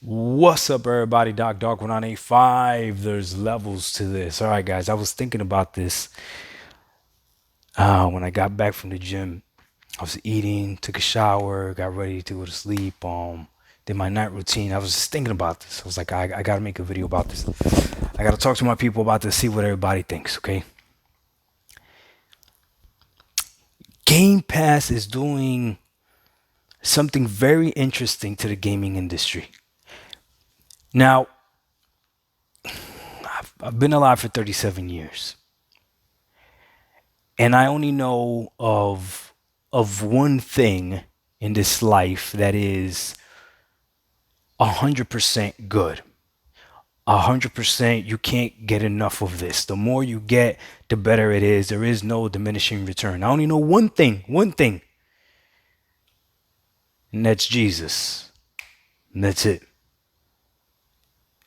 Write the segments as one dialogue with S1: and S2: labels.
S1: What's up, everybody? Doc 1985. There's levels to this. All right, guys. I was thinking about this when I got back from the gym. I was eating, took a shower, got ready to go to sleep. Did my night routine. I was just thinking about this. I was like, I gotta make a video about this. I gotta talk to my people about this, see what everybody thinks. Okay. Game Pass is doing something very interesting to the gaming industry. Now, I've been alive for 37 years. And I only know of one thing in this life that is 100% good. 100%, you can't get enough of this. The more you get, the better it is. There is no diminishing return. I only know one thing, and that's Jesus. And that's it.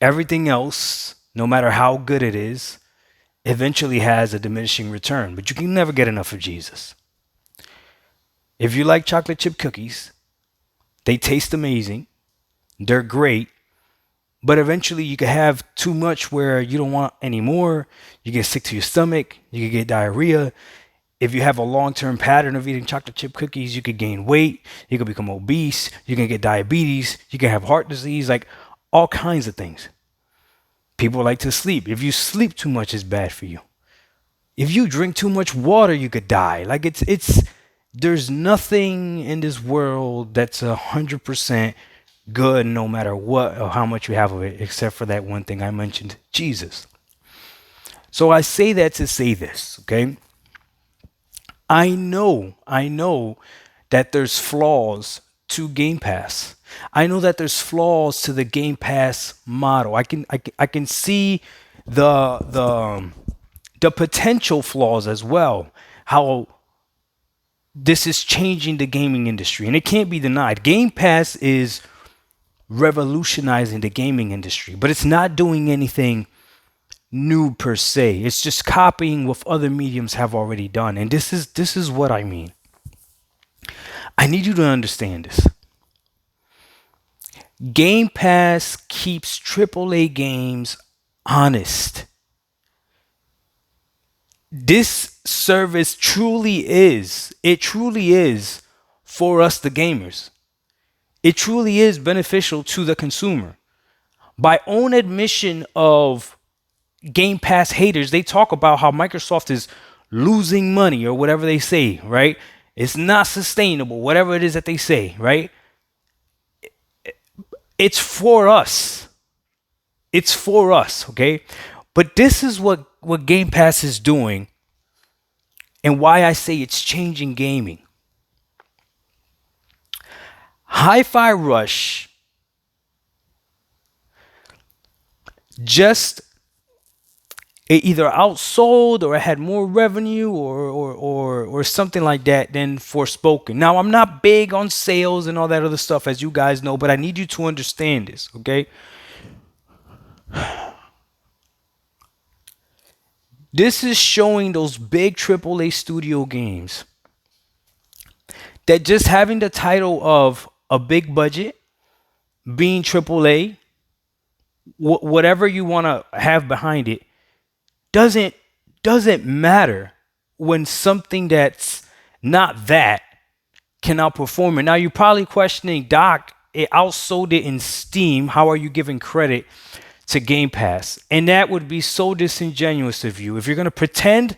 S1: Everything else, no matter how good it is, eventually has a diminishing return, but you can never get enough of Jesus. If you like chocolate chip cookies, they taste amazing, they're great, but eventually you can have too much where you don't want any more. You get sick to your stomach, you can get diarrhea. If you have a long-term pattern of eating chocolate chip cookies, you could gain weight, you could become obese, you can get diabetes, you can have heart disease, like all kinds of things. People like to sleep. If you sleep too much, it's bad for you. If you drink too much water, you could die. Like it's there's nothing in this world that's 100% good, no matter what or how much you have of it, except for that one thing I mentioned, Jesus. So I say that to say this, okay? I know that there's flaws to Game Pass. I know that there's flaws to the Game Pass model. I can see the potential flaws as well. How this is changing the gaming industry, and it can't be denied. Game Pass is revolutionizing the gaming industry, but it's not doing anything new per se. It's just copying what other mediums have already done. And this is what I mean. I need you to understand this. Game Pass keeps AAA games honest. This service truly is for us, the gamers. It truly is beneficial to the consumer. By own admission of Game Pass haters, they talk about how Microsoft is losing money or whatever they say, right? It's not sustainable, whatever it is that they say, right? It's for us. It's for us, okay? But this is what Game Pass is doing and why I say it's changing gaming. Hi-Fi Rush just it either outsold or it had more revenue or something like that than Forspoken. Now, I'm not big on sales and all that other stuff, as you guys know, but I need you to understand this, okay? This is showing those big AAA studio games that just having the title of a big budget, being AAA, whatever you want to have behind it, doesn't doesn't matter when something that's not that can outperform it. Now you're probably questioning, Doc, it outsold it in Steam. How are you giving credit to Game Pass? And that would be so disingenuous of you. If you're gonna pretend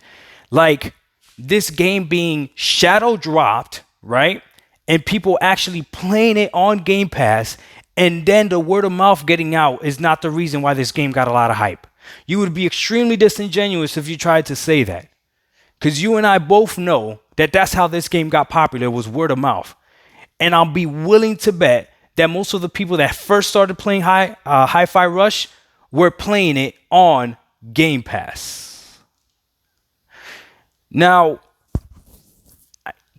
S1: like this game being shadow dropped, right? And people actually playing it on Game Pass, and then the word of mouth getting out is not the reason why this game got a lot of hype. You would be extremely disingenuous if you tried to say that. Because you and I both know that that's how this game got popular, was word of mouth. And I'll be willing to bet that most of the people that first started playing Hi-Fi Rush were playing it on Game Pass. Now,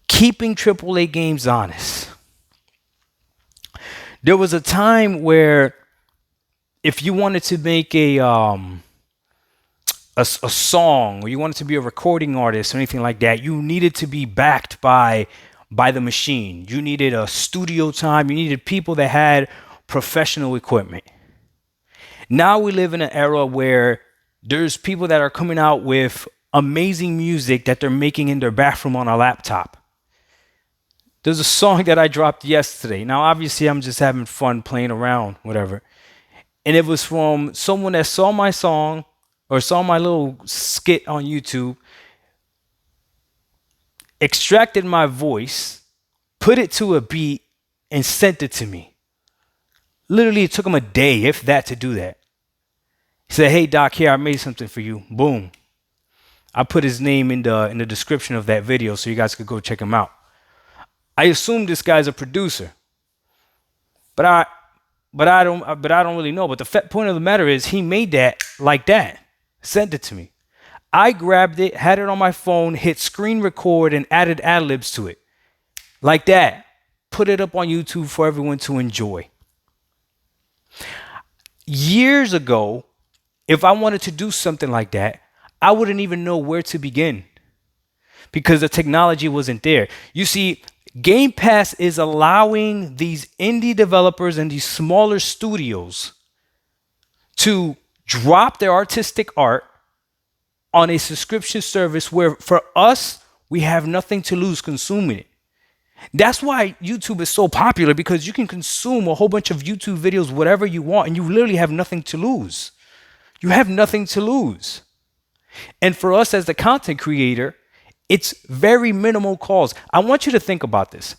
S1: keeping AAA games honest. There was a time where if you wanted to make a song, or you wanted to be a recording artist or anything like that, you needed to be backed by the machine. You needed a studio time. You needed people that had professional equipment. Now we live in an era where there's people that are coming out with amazing music that they're making in their bathroom on a laptop. There's a song that I dropped yesterday. Now, obviously, I'm just having fun playing around, whatever. And it was from someone that saw my song or saw my little skit on YouTube, extracted my voice, put it to a beat, and sent it to me. Literally, it took him a day, if that, to do that. He said, "Hey, Doc, here, I made something for you." Boom. I put his name in the description of that video so you guys could go check him out. I assume this guy's a producer, but I don't really know. But the point of the matter is, he made that like that, sent it to me. I grabbed it, had it on my phone, hit screen record, and added ad-libs to it, like that. Put it up on YouTube for everyone to enjoy. Years ago, if I wanted to do something like that, I wouldn't even know where to begin because the technology wasn't there. You see, Gamepass is allowing these indie developers and these smaller studios to drop their artistic art on a subscription service where for us, we have nothing to lose consuming it. That's why YouTube is so popular, because you can consume a whole bunch of YouTube videos, whatever you want, and you literally have nothing to lose. You have nothing to lose. And for us as the content creator, it's very minimal cost. I want you to think about this.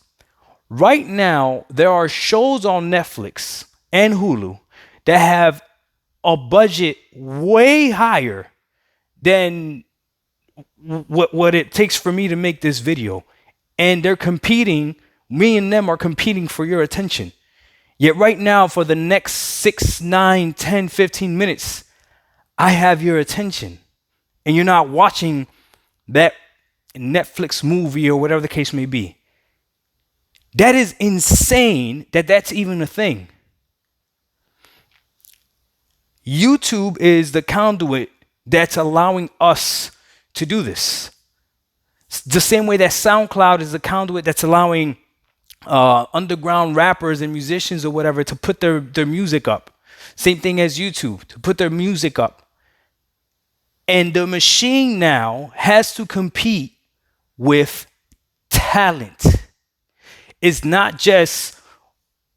S1: Right now, there are shows on Netflix and Hulu that have a budget way higher than what it takes for me to make this video. And they're competing, me and them are competing for your attention. Yet right now, for the next 6, 9, 10, 15 minutes, I have your attention. And you're not watching that Netflix movie or whatever the case may be. That is insane that that's even a thing. YouTube is the conduit that's allowing us to do this. The same way that SoundCloud is the conduit that's allowing underground rappers and musicians or whatever to put their music up. Same thing as YouTube, to put their music up. And the machine now has to compete with talent. It's not just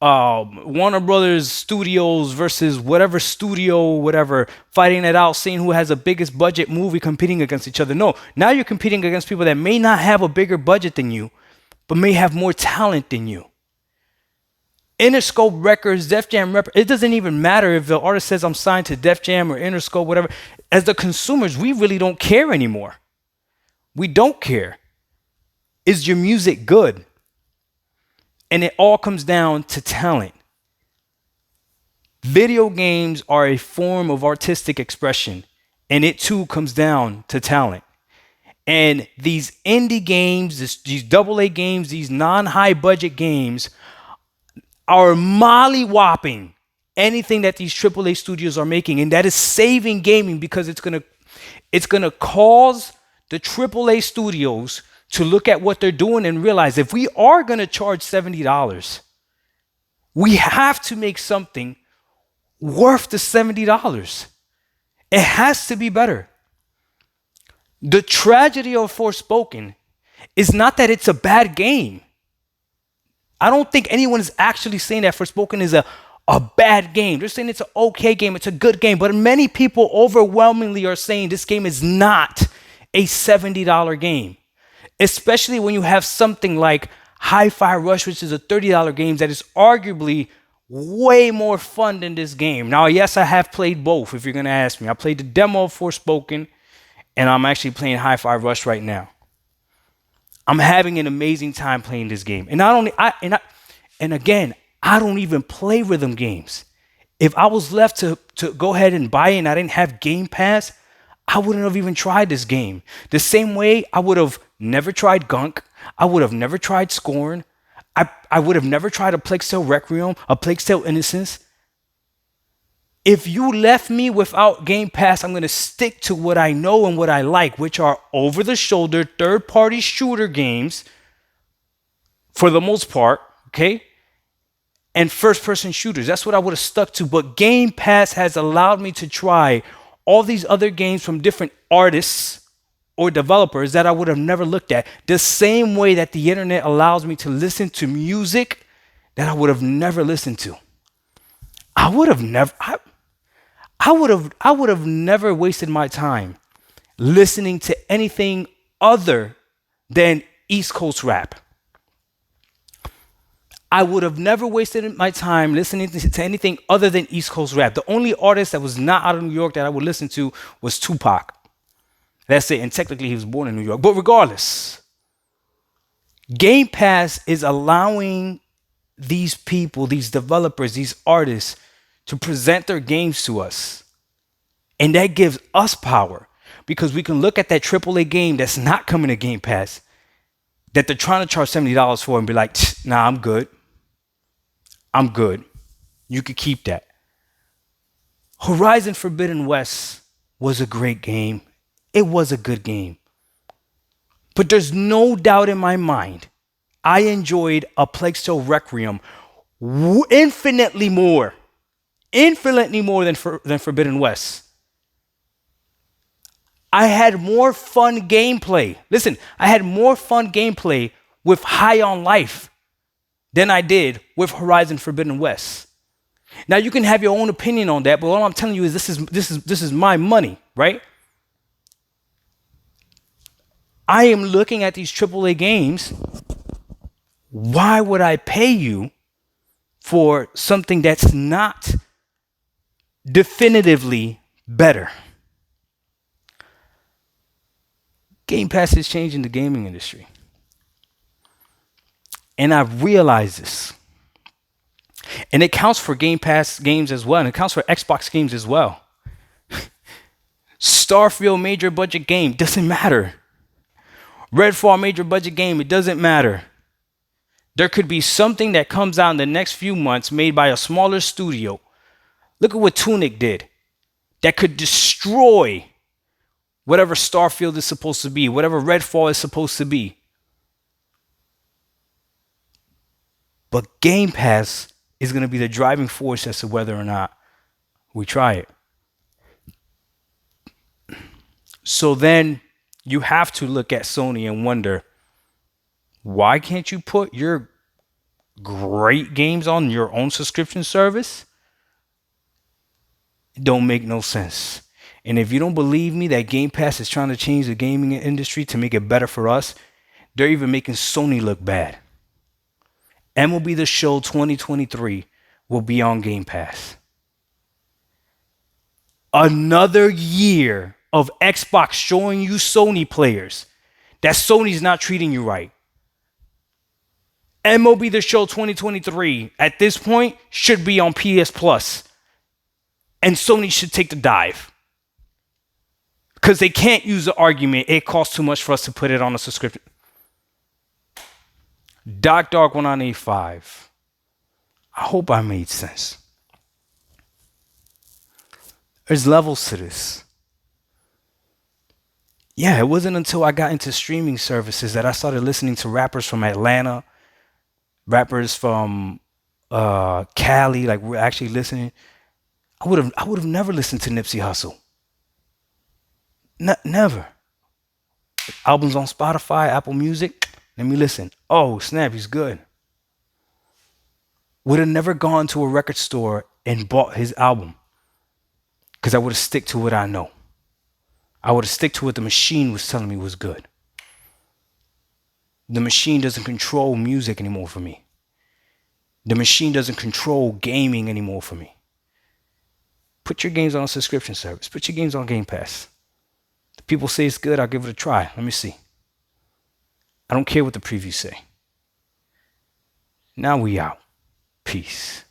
S1: Warner Brothers Studios versus whatever studio, whatever, fighting it out, seeing who has the biggest budget movie competing against each other. No, now you're competing against people that may not have a bigger budget than you, but may have more talent than you. Interscope Records, Def Jam Records, it doesn't even matter if the artist says I'm signed to Def Jam or Interscope, whatever. As the consumers, we really don't care anymore. We don't care. Is your music good? And it all comes down to talent. Video games are a form of artistic expression, and it too comes down to talent. And these indie games, these AA games, these non-high budget games are molly-whopping anything that these AAA studios are making, and that is saving gaming, because it's gonna cause the AAA studios to look at what they're doing and realize, if we are gonna charge $70, we have to make something worth the $70. It has to be better. The tragedy of Forspoken is not that it's a bad game. I don't think anyone is actually saying that Forspoken is a bad game. They're saying it's an okay game, it's a good game, but many people overwhelmingly are saying this game is not a $70 game. Especially when you have something like Hi-Fi Rush, which is a $30 game that is arguably way more fun than this game. Now, yes, I have played both, if you're going to ask me. I played the demo of Forspoken, and I'm actually playing Hi-Fi Rush right now. I'm having an amazing time playing this game. And again, I don't even play rhythm games. If I was left to go ahead and buy it and I didn't have Game Pass, I wouldn't have even tried this game. The same way I would have never tried Gunk. I would have never tried Scorn. I would have never tried a Plague Tale Requiem, a Plague Tale Innocence. If you left me without Game Pass, I'm going to stick to what I know and what I like, which are over-the-shoulder, third-party shooter games, for the most part, okay? and first person shooters. That's what I would have stuck to. But Game Pass has allowed me to try all these other games from different artists or developers that I would have never looked at. The same way that the internet allows me to listen to music that I would have never listened to. I would have never I would have never wasted my time listening to anything other than East Coast rap. I would have never wasted my time listening to anything other than East Coast rap. The only artist that was not out of New York that I would listen to was Tupac. That's it. And technically he was born in New York. But regardless, Game Pass is allowing these people, these developers, these artists to present their games to us. And that gives us power because we can look at that AAA game that's not coming to Game Pass that they're trying to charge $70 for and be like, nah, I'm good. I'm good. You could keep that. Horizon Forbidden West was a great game. It was a good game. But there's no doubt in my mind, I enjoyed A Plague Tale Requiem infinitely more than Forbidden West. I had more fun gameplay. Listen, I had more fun gameplay with High on Life than I did with Horizon Forbidden West. Now you can have your own opinion on that, but all I'm telling you is this is my money, right? I am looking at these AAA games. Why would I pay you for something that's not definitively better? Game Pass is changing the gaming industry. And I've realized this. And it counts for Game Pass games as well. And it counts for Xbox games as well. Starfield major budget game, doesn't matter. Redfall major budget game, it doesn't matter. There could be something that comes out in the next few months made by a smaller studio. Look at what Tunic did. That could destroy whatever Starfield is supposed to be, whatever Redfall is supposed to be. But Game Pass is going to be the driving force as to whether or not we try it. So then you have to look at Sony and wonder, why can't you put your great games on your own subscription service? It don't make no sense. And if you don't believe me that Game Pass is trying to change the gaming industry to make it better for us, they're even making Sony look bad. MLB The Show 2023 will be on Game Pass. Another year of Xbox showing you Sony players that Sony's not treating you right. MLB The Show 2023 at this point should be on PS Plus. And Sony should take the dive. Because they can't use the argument, it costs too much for us to put it on a subscription. Dark 1985. I hope I made sense. There's levels to this. Yeah, it wasn't until I got into streaming services that I started listening to rappers from Atlanta, rappers from Cali, like we're actually listening. I would have never listened to Nipsey Hussle. Never. Albums on Spotify, Apple Music. Let me listen. Oh, snap, he's good. Would have never gone to a record store and bought his album. Because I would have stick to what I know. I would have stick to what the machine was telling me was good. The machine doesn't control music anymore for me. The machine doesn't control gaming anymore for me. Put your games on a subscription service. Put your games on Game Pass. The people say it's good, I'll give it a try. Let me see. I don't care what the previews say. Now we out. Peace.